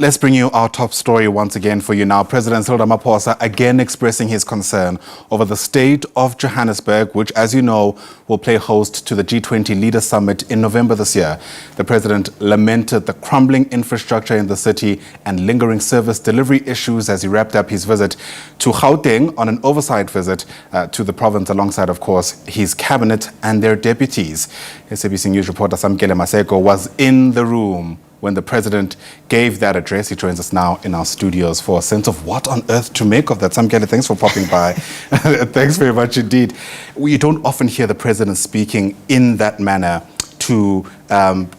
Let's bring you our top story once again for you now. President Cyril Ramaphosa again expressing his concern over the state of Johannesburg, which, as you know, will play host to the G20 Leaders Summit in November this year. The president lamented the crumbling infrastructure in the city and lingering service delivery issues as he wrapped up his visit to Gauteng on an oversight visit to the province alongside, of course, his cabinet and their deputies. SABC News reporter Samkele Maseko was in the room when the president gave that address. He joins us now in our studios for a sense of what on earth to make of that. Samkele, thanks for popping by. Thanks very much indeed. We don't often hear the president speaking in that manner to,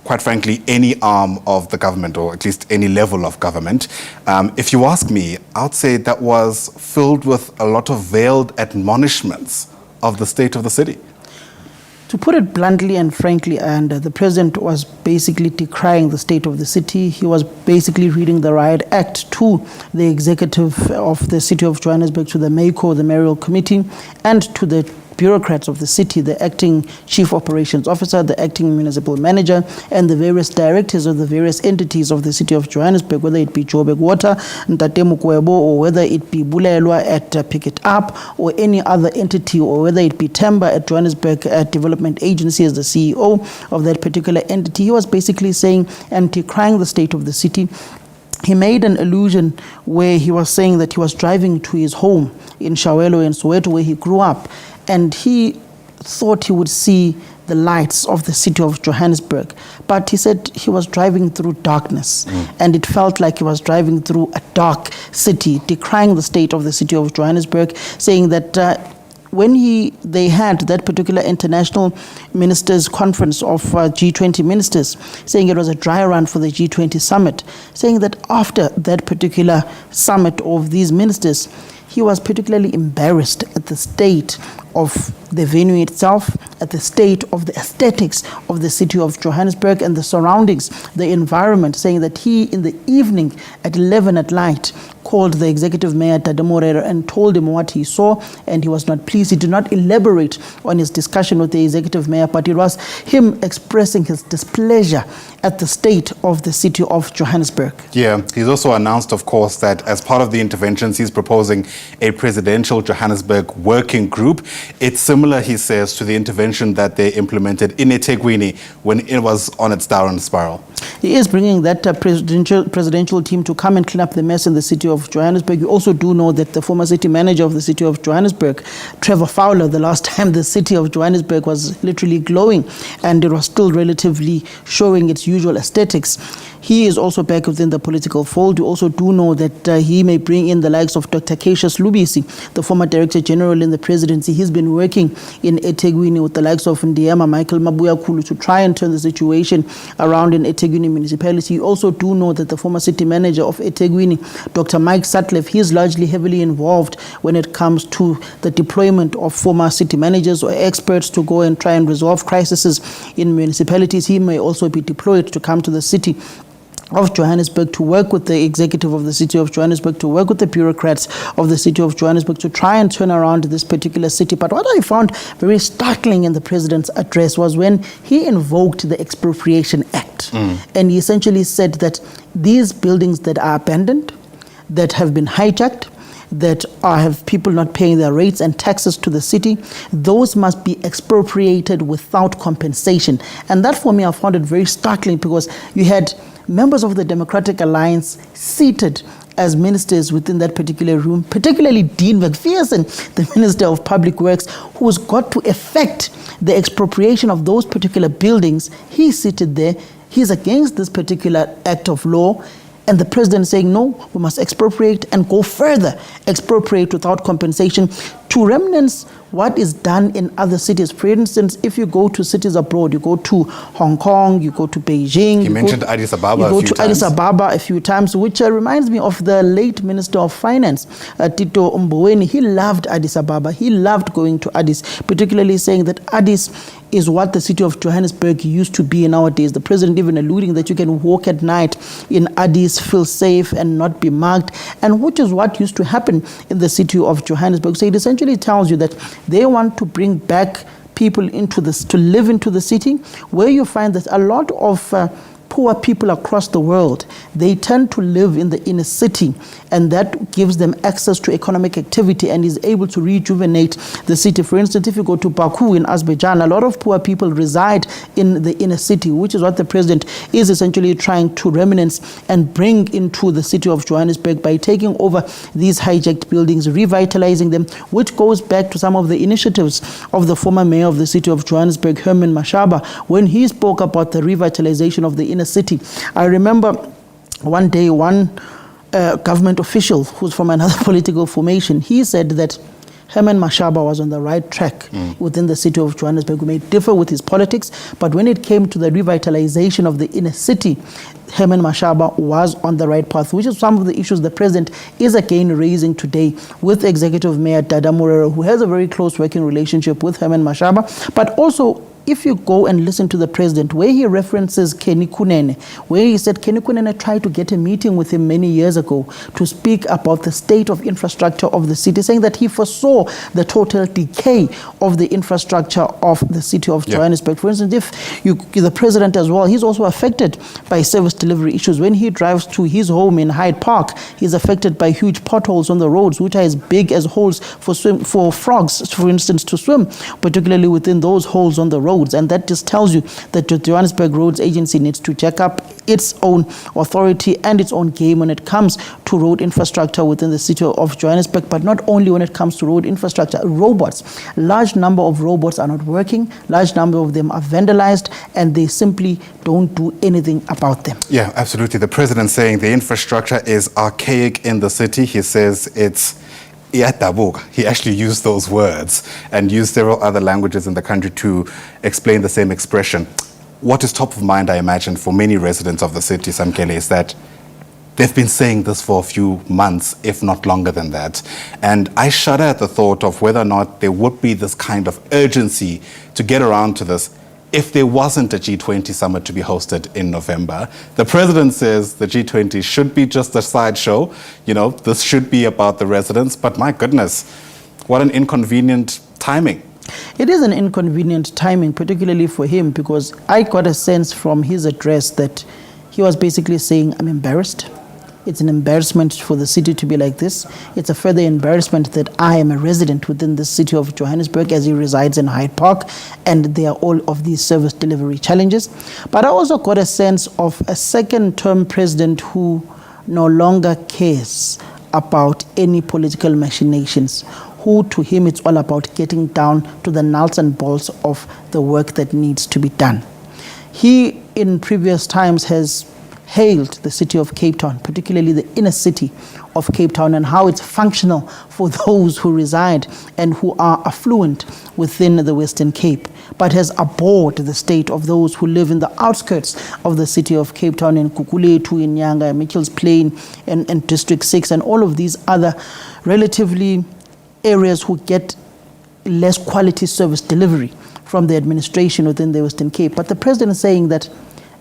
quite frankly, any arm of the government, or at least any level of government. If you ask me, I'd say that was filled with a lot of veiled admonishments of the state of the city. To put it bluntly and frankly, the president was basically decrying the state of the city. He was basically reading the riot act to the executive of the City of Johannesburg, to the MACO, the mayoral committee, and to the bureaucrats of the city, the acting chief operations officer, the acting municipal manager, and the various directors of the various entities of the City of Johannesburg, whether it be Joburg Water, Ntate Mukwebo, or whether it be Bulelwa at Pick It Up, or any other entity, or whether it be Temba at Johannesburg Development Agency as the CEO of that particular entity. He was basically saying and decrying the state of the city. He made an allusion where he was saying that he was driving to his home in Shawelo in Soweto, where he grew up, and he thought he would see the lights of the city of Johannesburg. But he said he was driving through darkness, and it felt like he was driving through a dark city, decrying the state of the city of Johannesburg, saying that when they had that particular international ministers conference of G20 ministers, saying it was a dry run for the G20 summit, saying that after that particular summit of these ministers, he was particularly embarrassed at the state of the venue itself, at the state of the aesthetics of the city of Johannesburg and the surroundings, the environment, saying that he, in the evening at 11 at night, called the executive mayor, Tadamorera, and told him what he saw, and he was not pleased. He did not elaborate on his discussion with the executive mayor, but it was him expressing his displeasure at the state of the city of Johannesburg. Yeah, he's also announced, of course, that as part of the interventions, he's proposing a presidential Johannesburg working group. It's similar, he says, to the intervention that they implemented in eThekwini when it was on its downward spiral. He is bringing that presidential team to come and clean up the mess in the city of Johannesburg. You also do know that the former city manager of the city of Johannesburg, Trevor Fowler, the last time the city of Johannesburg was literally glowing and it was still relatively showing its usual aesthetics, he is also back within the political fold. You also do know that he may bring in the likes of Dr. Cassius Lubisi, the former Director General in the presidency. He's been working in eThekwini with the likes of Ndiema, Michael Mabuyakulu, to try and turn the situation around in eThekwini municipality. You also do know that the former city manager of eThekwini, Dr. Mike Sutcliffe, he is largely heavily involved when it comes to the deployment of former city managers or experts to go and try and resolve crises in municipalities. He may also be deployed to come to the city of Johannesburg to work with the executive of the city of Johannesburg, to work with the bureaucrats of the city of Johannesburg to try and turn around this particular city. But what I found very startling in the president's address was when he invoked the Expropriation Act. And he essentially said that these buildings that are abandoned, that have been hijacked, that have people not paying their rates and taxes to the city, those must be expropriated without compensation. And that, for me, I found it very startling, because you had members of the Democratic Alliance seated as ministers within that particular room, particularly Dean McPherson, the Minister of Public Works, who's got to effect the expropriation of those particular buildings. He's seated there. He's against this particular act of law. And the president saying, no, we must expropriate and go further, expropriate without compensation, to remnants what is done in other cities. For instance, if you go to cities abroad, you go to Hong Kong, you go to Beijing. You mentioned Addis Ababa a few times. You go to Addis Ababa a few times, which reminds me of the late Minister of Finance, Tito Mboweni. He loved Addis Ababa. He loved going to Addis, particularly saying that Addis is what the city of Johannesburg used to be nowadays. The president even alluding that you can walk at night in Addis, feel safe and not be mugged, and which is what used to happen in the city of Johannesburg. So it essentially tells you that they want to bring back people into this, to live into the city, where you find that a lot of poor people across the world, they tend to live in the inner city, and that gives them access to economic activity and is able to rejuvenate the city. For instance, if you go to Baku in Azerbaijan, a lot of poor people reside in the inner city, which is what the president is essentially trying to reminisce and bring into the city of Johannesburg by taking over these hijacked buildings, revitalizing them, which goes back to some of the initiatives of the former mayor of the city of Johannesburg, Herman Mashaba, when he spoke about the revitalization of the inner city. I remember one day, one government official who's from another political formation, he said that Herman Mashaba was on the right track within the city of Johannesburg. We may differ with his politics, but when it came to the revitalization of the inner city, Herman Mashaba was on the right path, which is some of the issues the president is again raising today with Executive Mayor Dada Morero, who has a very close working relationship with Herman Mashaba, but also if you go and listen to the president, where he references Kenny Kunene, where he said Kenny Kunene tried to get a meeting with him many years ago to speak about the state of infrastructure of the city, saying that he foresaw the total decay of the infrastructure of the city of Johannesburg. For instance, if the president as well, he's also affected by service delivery issues. When he drives to his home in Hyde Park, he's affected by huge potholes on the roads, which are as big as holes for frogs, for instance, to swim, particularly within those holes on the road. And that just tells you that the Johannesburg Roads Agency needs to jack up its own authority and its own game when it comes to road infrastructure within the city of Johannesburg, but not only when it comes to road infrastructure. Robots, large number of robots are not working, large number of them are vandalized, and they simply don't do anything about them. Yeah, absolutely. The president saying the infrastructure is archaic in the city. He says it's he actually used those words and used several other languages in the country to explain the same expression. What is top of mind, I imagine, for many residents of the city, Samkele, is that they've been saying this for a few months, if not longer than that. And I shudder at the thought of whether or not there would be this kind of urgency to get around to this if there wasn't a G20 summit to be hosted in November. The president says the G20 should be just a sideshow. You know, this should be about the residents. But my goodness, what an inconvenient timing. It is an inconvenient timing, particularly for him, because I got a sense from his address that he was basically saying, I'm embarrassed. It's an embarrassment for the city to be like this. It's a further embarrassment that I am a resident within the city of Johannesburg as he resides in Hyde Park, and there are all of these service delivery challenges. But I also got a sense of a second-term president who no longer cares about any political machinations, who to him it's all about getting down to the nuts and bolts of the work that needs to be done. He, in previous times, has hailed the city of Cape Town, particularly the inner city of Cape Town, and how it's functional for those who reside and who are affluent within the Western Cape, but has abhorred the state of those who live in the outskirts of the city of Cape Town, in Kukuletu, in Nyanga, Mitchell's Plain, and District 6, and all of these other relatively areas who get less quality service delivery from the administration within the Western Cape. But the president is saying that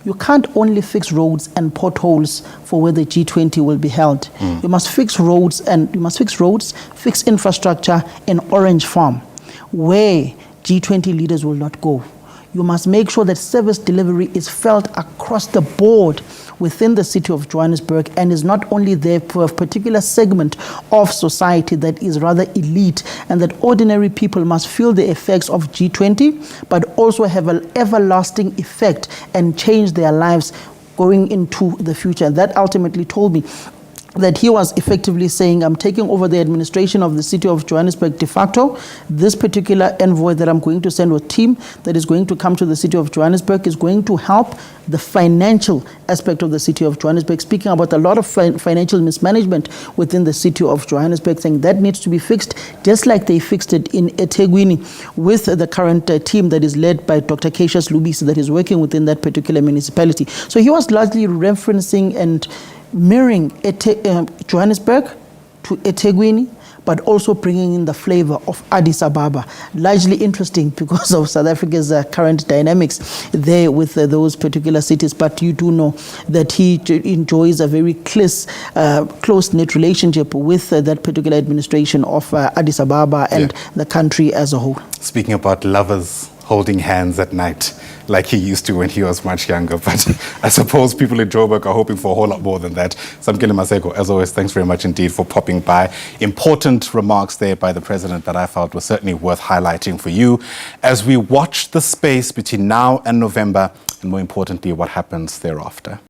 you can't only fix roads and potholes for where the G20 will be held. You must fix roads, fix infrastructure in Orange Farm, where G20 leaders will not go. You must make sure that service delivery is felt across the board within the city of Johannesburg and is not only there for a particular segment of society that is rather elite, and that ordinary people must feel the effects of G20, but also have an everlasting effect and change their lives going into the future. And that ultimately told me that he was effectively saying, I'm taking over the administration of the city of Johannesburg de facto. This particular envoy that I'm going to send, a team that is going to come to the city of Johannesburg, is going to help the financial aspect of the city of Johannesburg, speaking about a lot of financial mismanagement within the city of Johannesburg, saying that needs to be fixed, just like they fixed it in eThekwini with the current team that is led by Dr. Cassius Lubisi that is working within that particular municipality. So he was largely referencing and mirroring Johannesburg to eThekwini, but also bringing in the flavor of Addis Ababa. Largely interesting because of South Africa's current dynamics there with those particular cities. But you do know that he enjoys a very close-knit relationship with that particular administration of Addis Ababa and the country as a whole. Speaking about lovers holding hands at night like he used to when he was much younger. But I suppose people in Joburg are hoping for a whole lot more than that. Samkele Maseko, as always, thanks very much indeed for popping by. Important remarks there by the president that I felt were certainly worth highlighting for you as we watch the space between now and November, and more importantly, what happens thereafter.